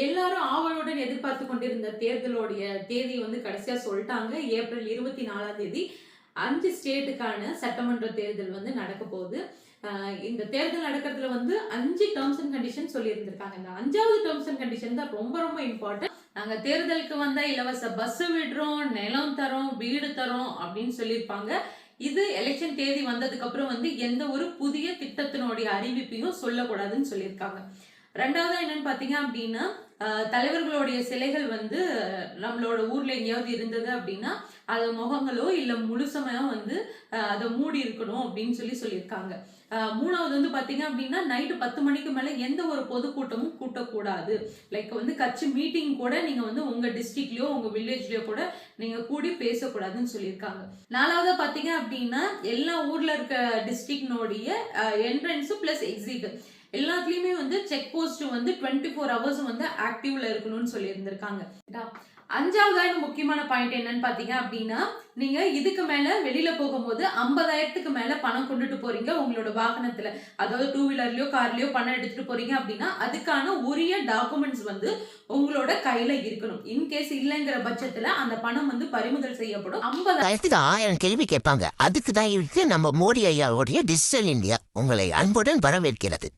எல்லாரும் ஆவலுடன் எதிர்பார்த்து கொண்டிருந்த தேர்தலோடைய தேதி வந்து கடைசியா சொல்லிட்டாங்க. ஏப்ரல் 24ஆம் தேதி 5 ஸ்டேட்டுக்கான சட்டமன்ற தேர்தல் வந்து நடக்க போகுது. இந்த தேர்தல் நடக்கிறதுல வந்து 5 டேர்ம்ஸ் அண்ட் கண்டிஷன் சொல்லியிருந்திருக்காங்க. இந்த 5வது டேர்ம்ஸ் அண்ட் கண்டிஷன் தான் ரொம்ப ரொம்ப இம்பார்ட்டன்ட். நாங்க தேர்தலுக்கு வந்தா இலவச பஸ் விடுறோம், நிலம் தரோம், வீடு தரோம் அப்படின்னு சொல்லியிருப்பாங்க. இது எலெக்ஷன் தேதி வந்ததுக்கு அப்புறம் வந்து எந்த ஒரு புதிய திட்டத்தினுடைய அறிவிப்பையும் சொல்லக்கூடாதுன்னு சொல்லியிருக்காங்க. ரெண்டாவது என்னன்னு பாத்தீங்க அப்படின்னா, தலைவர்களுடைய சிலைகள் வந்து நம்மளோட ஊர்ல எங்கேயாவது இருந்தது அப்படின்னா அது முகங்களோ இல்ல முழுசமையோ வந்து அதை மூடி இருக்கணும் அப்படின்னு சொல்லியிருக்காங்க. மூணாவது வந்து பாத்தீங்க அப்படின்னா நைட்டு 10 மணிக்கு மேல எந்த ஒரு பொதுக்கூட்டமும் கூட்டக்கூடாது. லைக் வந்து கட்சி மீட்டிங் கூட நீங்க வந்து உங்க டிஸ்ட்ரிக்ட்லயோ உங்க வில்லேஜ்லயோ கூட நீங்க கூடி பேசக்கூடாதுன்னு சொல்லியிருக்காங்க. நாலாவது பாத்தீங்க அப்படின்னா எல்லா ஊர்ல இருக்க டிஸ்ட்ரிக்ட்னுடைய என்ட்ரன்ஸ் பிளஸ் எக்ஸிட் எல்லாத்துலயுமே வந்து செக் போஸ்ட் வந்து 24 ஹவர்ஸ் வந்து ஆக்டிவ்ல இருக்கணும்னு சொல்லி இருந்திருக்காங்க. அஞ்சாவதான முக்கியமான பாயிண்ட் என்னன்னு பாத்தீங்க அப்படின்னா, நீங்க இதுக்கு மேல வெளியில போகும்போது 50,000க்கு மேல பணம் கொண்டுட்டு போறீங்க உங்களோட வாகனத்துல, அதாவது 2 வீலர்லயோ கார்லயோ பணம் எடுத்துட்டு போறீங்க அப்படின்னா அதுக்கான உரிய டாக்குமெண்ட்ஸ் வந்து உங்களோட கையில இருக்கணும். இன்கேஸ் இல்லைங்கிற பட்சத்துல அந்த பணம் வந்து பறிமுதல் செய்யப்படும். 50,000 கேள்வி கேட்பாங்க. அதுக்கு தான் இருக்கு நம்ம மோடி ஐயாவுடைய டிஜிட்டல் இந்தியா உங்களை அன்புடன் வரவேற்கிறது.